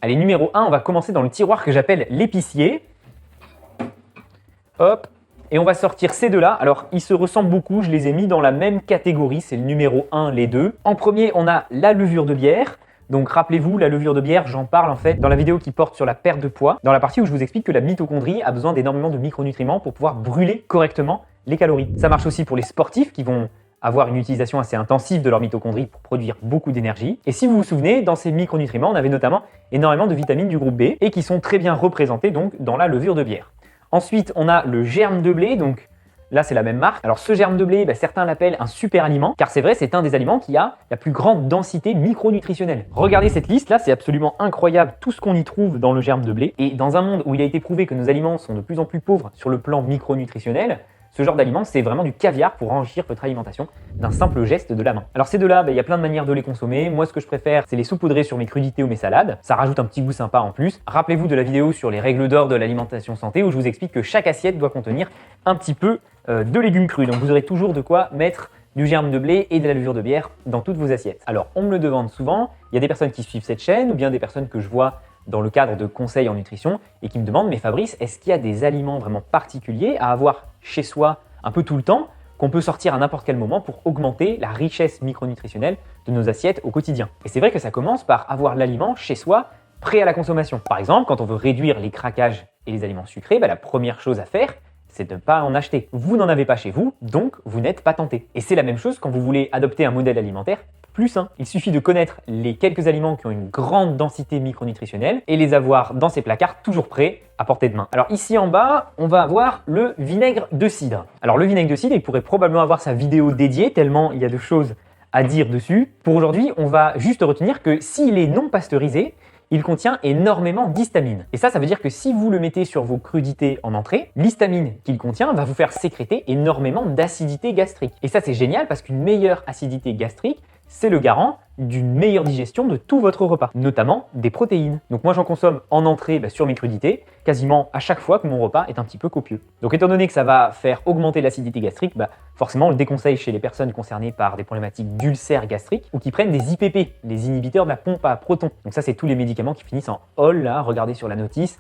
Allez, numéro 1, on va commencer dans le tiroir que j'appelle l'épicier. Hop, et on va sortir ces deux-là. Alors, ils se ressemblent beaucoup, je les ai mis dans la même catégorie, c'est le numéro 1, les deux. En premier, on a la levure de bière. Donc rappelez-vous, la levure de bière, j'en parle en fait dans la vidéo qui porte sur la perte de poids, dans la partie où je vous explique que la mitochondrie a besoin d'énormément de micronutriments pour pouvoir brûler correctement les calories. Ça marche aussi pour les sportifs qui vont avoir une utilisation assez intensive de leur mitochondrie pour produire beaucoup d'énergie. Et si vous vous souvenez, dans ces micronutriments, on avait notamment énormément de vitamines du groupe B et qui sont très bien représentées donc dans la levure de bière. Ensuite, on a le germe de blé, donc là, c'est la même marque. Alors, ce germe de blé, certains l'appellent un super aliment, car c'est vrai, c'est un des aliments qui a la plus grande densité micronutritionnelle. Regardez cette liste, là, c'est absolument incroyable tout ce qu'on y trouve dans le germe de blé. Et dans un monde où il a été prouvé que nos aliments sont de plus en plus pauvres sur le plan micronutritionnel, ce genre d'aliment, c'est vraiment du caviar pour enrichir votre alimentation d'un simple geste de la main. Alors ces deux-là, il y a plein de manières de les consommer. Moi, ce que je préfère, c'est les saupoudrer sur mes crudités ou mes salades. Ça rajoute un petit goût sympa en plus. Rappelez-vous de la vidéo sur les règles d'or de l'alimentation santé où je vous explique que chaque assiette doit contenir un petit peu de légumes crus. Donc vous aurez toujours de quoi mettre du germe de blé et de la levure de bière dans toutes vos assiettes. Alors, on me le demande souvent. Il y a des personnes qui suivent cette chaîne ou bien des personnes que je vois dans le cadre de conseils en nutrition et qui me demandent « Mais Fabrice, est-ce qu'il y a des aliments vraiment particuliers à avoir chez soi un peu tout le temps qu'on peut sortir à n'importe quel moment pour augmenter la richesse micronutritionnelle de nos assiettes au quotidien ?» Et c'est vrai que ça commence par avoir l'aliment chez soi prêt à la consommation. Par exemple, quand on veut réduire les craquages et les aliments sucrés, la première chose à faire, c'est de ne pas en acheter. Vous n'en avez pas chez vous, donc vous n'êtes pas tenté. Et c'est la même chose quand vous voulez adopter un modèle alimentaire plus sain. Il suffit de connaître les quelques aliments qui ont une grande densité micronutritionnelle et les avoir dans ces placards toujours prêts à portée de main. Alors ici en bas, on va avoir le vinaigre de cidre. Alors le vinaigre de cidre, il pourrait probablement avoir sa vidéo dédiée tellement il y a de choses à dire dessus. Pour aujourd'hui, on va juste retenir que s'il est non pasteurisé, il contient énormément d'histamine. Et ça veut dire que si vous le mettez sur vos crudités en entrée, l'histamine qu'il contient va vous faire sécréter énormément d'acidité gastrique. Et ça, c'est génial parce qu'une meilleure acidité gastrique, c'est le garant d'une meilleure digestion de tout votre repas, notamment des protéines. Donc moi, j'en consomme en entrée sur mes crudités, quasiment à chaque fois que mon repas est un petit peu copieux. Donc étant donné que ça va faire augmenter l'acidité gastrique, forcément, on le déconseille chez les personnes concernées par des problématiques d'ulcères gastriques ou qui prennent des IPP, les inhibiteurs de la pompe à protons. Donc ça, c'est tous les médicaments qui finissent en OL, là, regardez sur la notice,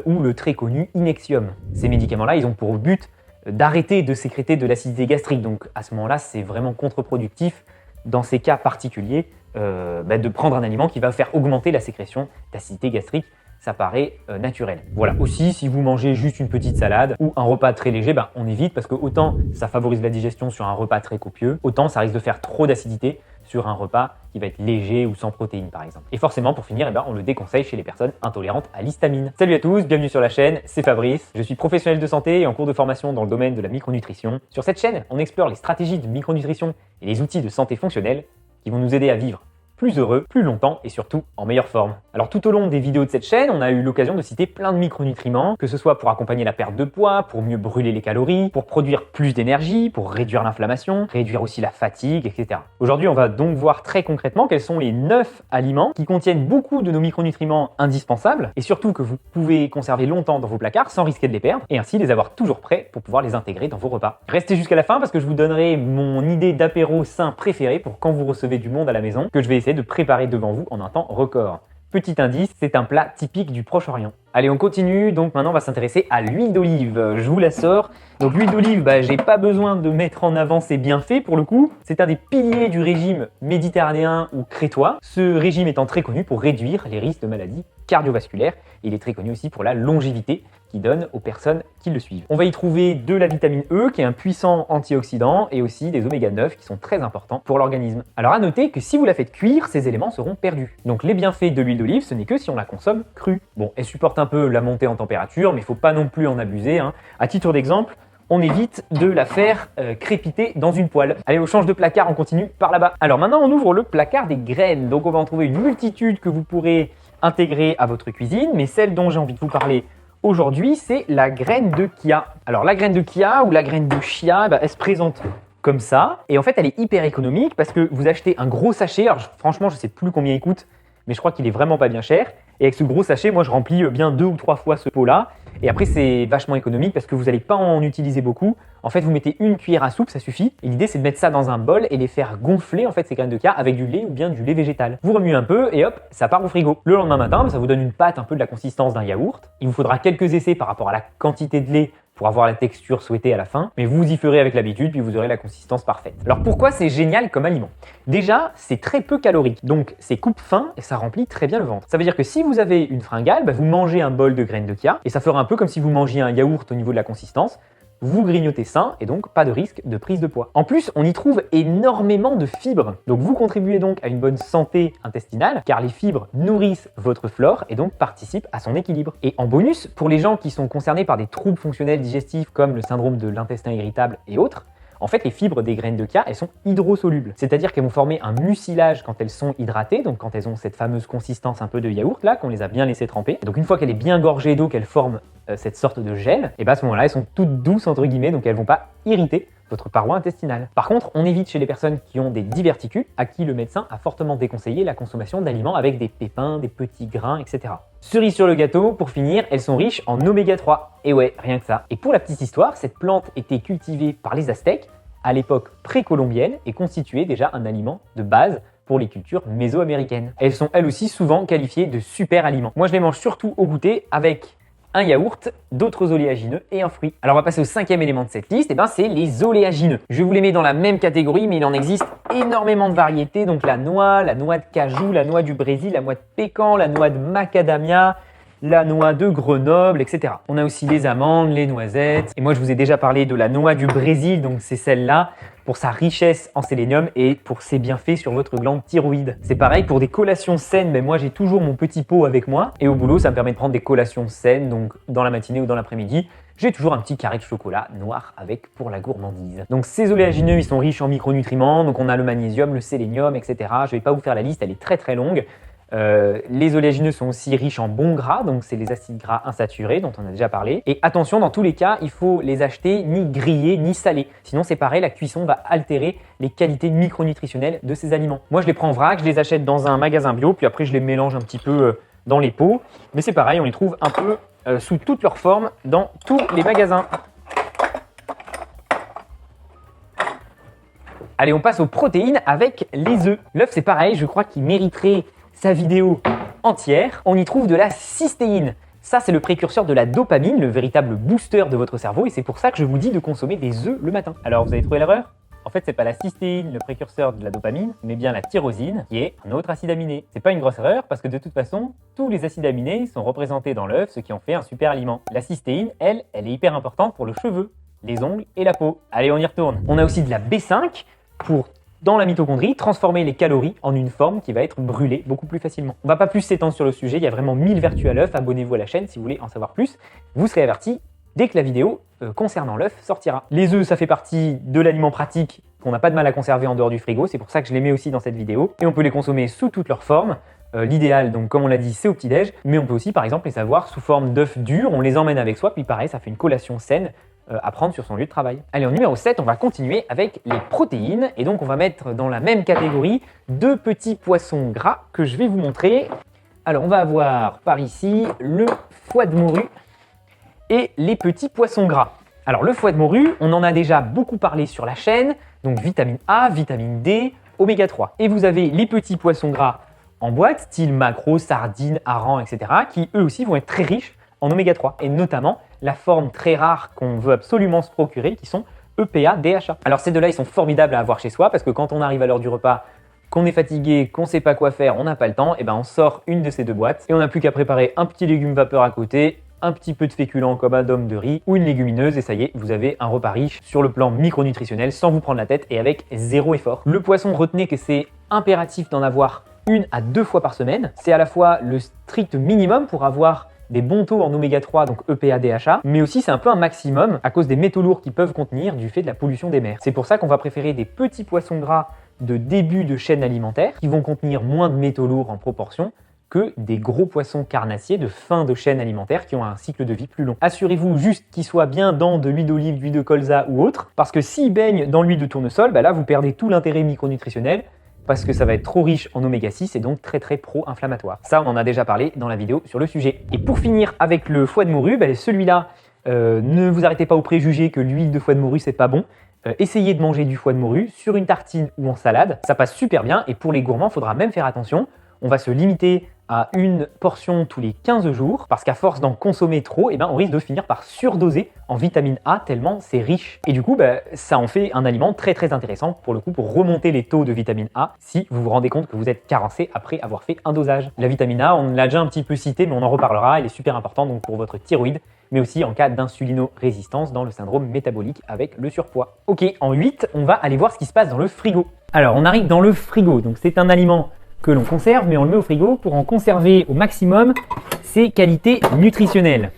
ou le très connu Inexium. Ces médicaments-là, ils ont pour but d'arrêter de sécréter de l'acidité gastrique. Donc à ce moment-là, c'est vraiment contre-productif dans ces cas particuliers, de prendre un aliment qui va faire augmenter la sécrétion d'acidité gastrique, ça paraît naturel. Voilà. Aussi, si vous mangez juste une petite salade ou un repas très léger, on évite parce que autant ça favorise la digestion sur un repas très copieux, autant ça risque de faire trop d'acidité sur un repas qui va être léger ou sans protéines par exemple. Et forcément, pour finir, on le déconseille chez les personnes intolérantes à l'histamine. Salut à tous, bienvenue sur la chaîne, c'est Fabrice. Je suis professionnel de santé et en cours de formation dans le domaine de la micronutrition. Sur cette chaîne, on explore les stratégies de micronutrition et les outils de santé fonctionnelle qui vont nous aider à vivre plus heureux, plus longtemps et surtout en meilleure forme. Alors tout au long des vidéos de cette chaîne, on a eu l'occasion de citer plein de micronutriments, que ce soit pour accompagner la perte de poids, pour mieux brûler les calories, pour produire plus d'énergie, pour réduire l'inflammation, réduire aussi la fatigue, etc. Aujourd'hui, on va donc voir très concrètement quels sont les 9 aliments qui contiennent beaucoup de nos micronutriments indispensables et surtout que vous pouvez conserver longtemps dans vos placards sans risquer de les perdre et ainsi les avoir toujours prêts pour pouvoir les intégrer dans vos repas. Restez jusqu'à la fin parce que je vous donnerai mon idée d'apéro sain préféré pour quand vous recevez du monde à la maison que je vais essayer de préparer devant vous en un temps record. Petit indice, c'est un plat typique du Proche-Orient. Allez, on continue. Donc maintenant, on va s'intéresser à l'huile d'olive. Je vous la sors. Donc l'huile d'olive, j'ai pas besoin de mettre en avant ses bienfaits pour le coup. C'est un des piliers du régime méditerranéen ou crétois. Ce régime étant très connu pour réduire les risques de maladies cardiovasculaires. Il est très connu aussi pour la longévité qu'il donne aux personnes qui le suivent. On va y trouver de la vitamine E qui est un puissant antioxydant et aussi des oméga 9 qui sont très importants pour l'organisme. Alors à noter que si vous la faites cuire, ces éléments seront perdus. Donc les bienfaits de l'huile d'olive, ce n'est que si on la consomme crue. Bon, elle supporte un peu la montée en température, mais il ne faut pas non plus en abuser. À titre d'exemple, on évite de la faire crépiter dans une poêle. Allez, on change de placard, on continue par là-bas. Alors maintenant, on ouvre le placard des graines. Donc on va en trouver une multitude que vous pourrez intégrer à votre cuisine, mais celle dont j'ai envie de vous parler aujourd'hui, c'est la graine de chia. Alors la graine de chia ou la graine de chia, elle se présente comme ça. Et en fait, elle est hyper économique parce que vous achetez un gros sachet. Alors franchement, je ne sais plus combien il coûte, mais je crois qu'il est vraiment pas bien cher. Et avec ce gros sachet, moi, je remplis bien 2 ou 3 fois ce pot-là. Et après, c'est vachement économique parce que vous n'allez pas en utiliser beaucoup. En fait, vous mettez une cuillère à soupe, ça suffit. Et l'idée, c'est de mettre ça dans un bol et les faire gonfler en fait ces graines de chia avec du lait ou bien du lait végétal. Vous remuez un peu et hop, ça part au frigo. Le lendemain matin, ça vous donne une pâte un peu de la consistance d'un yaourt. Il vous faudra quelques essais par rapport à la quantité de lait pour avoir la texture souhaitée à la fin, mais vous y ferez avec l'habitude, puis vous aurez la consistance parfaite. Alors pourquoi c'est génial comme aliment? Déjà, c'est très peu calorique, donc c'est coupe-faim et ça remplit très bien le ventre. Ça veut dire que si vous avez une fringale, vous mangez un bol de graines de chia, et ça fera un peu comme si vous mangiez un yaourt au niveau de la consistance. Vous grignotez sain et donc pas de risque de prise de poids. En plus, on y trouve énormément de fibres. Donc vous contribuez donc à une bonne santé intestinale car les fibres nourrissent votre flore et donc participent à son équilibre. Et en bonus, pour les gens qui sont concernés par des troubles fonctionnels digestifs comme le syndrome de l'intestin irritable et autres, en fait, les fibres des graines de chia, elles sont hydrosolubles. C'est-à-dire qu'elles vont former un mucilage quand elles sont hydratées, donc quand elles ont cette fameuse consistance un peu de yaourt là, qu'on les a bien laissé tremper. Et donc une fois qu'elle est bien gorgée d'eau, qu'elle forme cette sorte de gel, et à ce moment-là, elles sont toutes douces entre guillemets, donc elles vont pas irriter votre paroi intestinale. Par contre, on évite chez les personnes qui ont des diverticules, à qui le médecin a fortement déconseillé la consommation d'aliments avec des pépins, des petits grains, etc. Cerise sur le gâteau, pour finir, elles sont riches en oméga 3. Et ouais, rien que ça. Et pour la petite histoire, cette plante était cultivée par les Aztèques à l'époque précolombienne et constituait déjà un aliment de base pour les cultures mésoaméricaines. Elles sont elles aussi souvent qualifiées de super aliments. Moi je les mange surtout au goûter avec un yaourt, d'autres oléagineux et un fruit. Alors on va passer au cinquième élément de cette liste, et c'est les oléagineux. Je vous les mets dans la même catégorie, mais il en existe énormément de variétés, donc la noix de cajou, la noix du Brésil, la noix de pécan, la noix de macadamia, la noix de Grenoble, etc. On a aussi les amandes, les noisettes, et moi je vous ai déjà parlé de la noix du Brésil, donc c'est celle-là, pour sa richesse en sélénium et pour ses bienfaits sur votre glande thyroïde. C'est pareil pour des collations saines, mais moi j'ai toujours mon petit pot avec moi, et au boulot ça me permet de prendre des collations saines, donc dans la matinée ou dans l'après-midi, j'ai toujours un petit carré de chocolat noir avec pour la gourmandise. Donc ces oléagineux, ils sont riches en micronutriments, donc on a le magnésium, le sélénium, etc. Je vais pas vous faire la liste, elle est très très longue. Les oléagineux sont aussi riches en bons gras, donc c'est les acides gras insaturés dont on a déjà parlé. Et attention, dans tous les cas, il faut les acheter ni grillés ni salés. Sinon c'est pareil, la cuisson va altérer les qualités micronutritionnelles de ces aliments. Moi je les prends en vrac, je les achète dans un magasin bio, puis après je les mélange un petit peu dans les pots. Mais c'est pareil, on les trouve un peu sous toutes leurs formes dans tous les magasins. Allez, on passe aux protéines avec les œufs. L'œuf c'est pareil, je crois qu'il mériterait sa vidéo entière. On y trouve de la cystéine. Ça, c'est le précurseur de la dopamine, le véritable booster de votre cerveau, et c'est pour ça que je vous dis de consommer des œufs le matin. Alors, vous avez trouvé l'erreur? En fait, c'est pas la cystéine, le précurseur de la dopamine, mais bien la tyrosine, qui est un autre acide aminé. C'est pas une grosse erreur, parce que de toute façon, tous les acides aminés sont représentés dans l'œuf, ce qui en fait un super aliment. La cystéine, elle est hyper importante pour le cheveu, les ongles et la peau. Allez, on y retourne. On a aussi de la B5 pour dans la mitochondrie, transformer les calories en une forme qui va être brûlée beaucoup plus facilement. On ne va pas plus s'étendre sur le sujet, il y a vraiment 1000 vertus à l'œuf. Abonnez-vous à la chaîne si vous voulez en savoir plus. Vous serez averti dès que la vidéo concernant l'œuf sortira. Les œufs, ça fait partie de l'aliment pratique qu'on n'a pas de mal à conserver en dehors du frigo. C'est pour ça que je les mets aussi dans cette vidéo. Et on peut les consommer sous toutes leurs formes. L'idéal, donc comme on l'a dit, c'est au petit-déj. Mais on peut aussi, par exemple, les avoir sous forme d'œufs durs. On les emmène avec soi, puis pareil, ça fait une collation saine à prendre sur son lieu de travail. Allez, en numéro 7, on va continuer avec les protéines. Et donc, on va mettre dans la même catégorie deux petits poissons gras que je vais vous montrer. Alors, on va avoir par ici le foie de morue et les petits poissons gras. Alors, le foie de morue, on en a déjà beaucoup parlé sur la chaîne. Donc, vitamine A, vitamine D, oméga 3. Et vous avez les petits poissons gras en boîte, style maquereau, sardines, harengs, etc., qui eux aussi vont être très riches en oméga 3, et notamment la forme très rare qu'on veut absolument se procurer, qui sont EPA, DHA. Alors ces deux-là, ils sont formidables à avoir chez soi, parce que quand on arrive à l'heure du repas, qu'on est fatigué, qu'on ne sait pas quoi faire, on n'a pas le temps, et on sort une de ces deux boîtes, et on n'a plus qu'à préparer un petit légume vapeur à côté, un petit peu de féculent comme un dôme de riz, ou une légumineuse, et ça y est, vous avez un repas riche sur le plan micronutritionnel, sans vous prendre la tête, et avec zéro effort. Le poisson, retenez que c'est impératif d'en avoir 1 à 2 fois par semaine. C'est à la fois le strict minimum pour avoir des bons taux en oméga 3, donc EPA, DHA, mais aussi c'est un peu un maximum à cause des métaux lourds qu'ils peuvent contenir du fait de la pollution des mers. C'est pour ça qu'on va préférer des petits poissons gras de début de chaîne alimentaire qui vont contenir moins de métaux lourds en proportion que des gros poissons carnassiers de fin de chaîne alimentaire qui ont un cycle de vie plus long. Assurez-vous juste qu'ils soient bien dans de l'huile d'olive, d'huile de colza ou autre, parce que s'ils baignent dans l'huile de tournesol, là vous perdez tout l'intérêt micronutritionnel, parce que ça va être trop riche en oméga 6 et donc très pro-inflammatoire. Ça, on en a déjà parlé dans la vidéo sur le sujet. Et pour finir avec le foie de morue, celui-là, ne vous arrêtez pas aux préjugés que l'huile de foie de morue, c'est pas bon. Essayez de manger du foie de morue sur une tartine ou en salade, ça passe super bien. Et pour les gourmands, il faudra même faire attention. On va se limiter à une portion tous les 15 jours, parce qu'à force d'en consommer trop, on risque de finir par surdoser en vitamine A tellement c'est riche. Et du coup, ça en fait un aliment très intéressant pour le coup pour remonter les taux de vitamine A si vous vous rendez compte que vous êtes carencé après avoir fait un dosage. La vitamine A, on l'a déjà un petit peu cité, mais on en reparlera, elle est super importante donc pour votre thyroïde, mais aussi en cas d'insulino-résistance dans le syndrome métabolique avec le surpoids. Ok, en 8, on va aller voir ce qui se passe dans le frigo. Alors, on arrive dans le frigo, donc c'est un aliment que l'on conserve, mais on le met au frigo pour en conserver au maximum ses qualités nutritionnelles.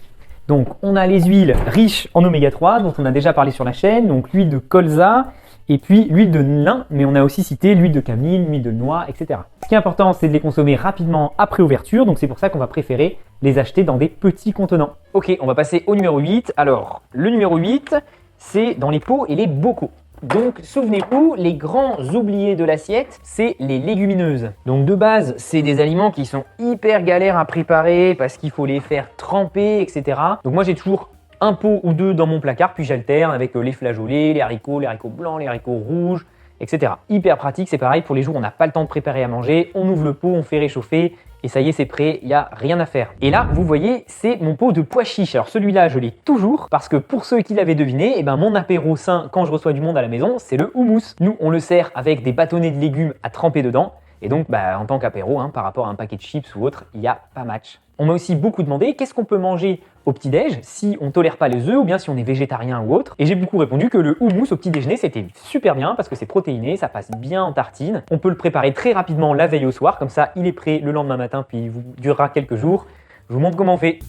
Donc, on a les huiles riches en oméga 3, dont on a déjà parlé sur la chaîne, donc l'huile de colza, et puis l'huile de lin, mais on a aussi cité l'huile de cameline, l'huile de noix, etc. Ce qui est important, c'est de les consommer rapidement après ouverture, donc c'est pour ça qu'on va préférer les acheter dans des petits contenants. Ok, on va passer au numéro 8. Alors, le numéro 8, c'est dans les pots et les bocaux. Donc, souvenez-vous, les grands oubliés de l'assiette, c'est les légumineuses. Donc, de base, c'est des aliments qui sont hyper galères à préparer parce qu'il faut les faire tremper, etc. Donc, moi, j'ai toujours un pot ou deux dans mon placard, puis j'alterne avec les flageolets, les haricots blancs, les haricots rouges, etc. Hyper pratique, c'est pareil pour les jours où on n'a pas le temps de préparer à manger. On ouvre le pot, on fait réchauffer. Et ça y est, c'est prêt, il n'y a rien à faire. Et là, vous voyez, c'est mon pot de pois chiches. Alors celui-là, je l'ai toujours parce que pour ceux qui l'avaient deviné, mon apéro sain quand je reçois du monde à la maison, c'est le houmous. Nous, on le sert avec des bâtonnets de légumes à tremper dedans. Et donc, en tant qu'apéro, par rapport à un paquet de chips ou autre, il n'y a pas match. On m'a aussi beaucoup demandé qu'est-ce qu'on peut manger au petit-déj si on ne tolère pas les œufs ou bien si on est végétarien ou autre. Et j'ai beaucoup répondu que le houmous au petit-déjeuner, c'était super bien parce que c'est protéiné, ça passe bien en tartine. On peut le préparer très rapidement la veille au soir, comme ça il est prêt le lendemain matin puis il vous durera quelques jours. Je vous montre comment on fait.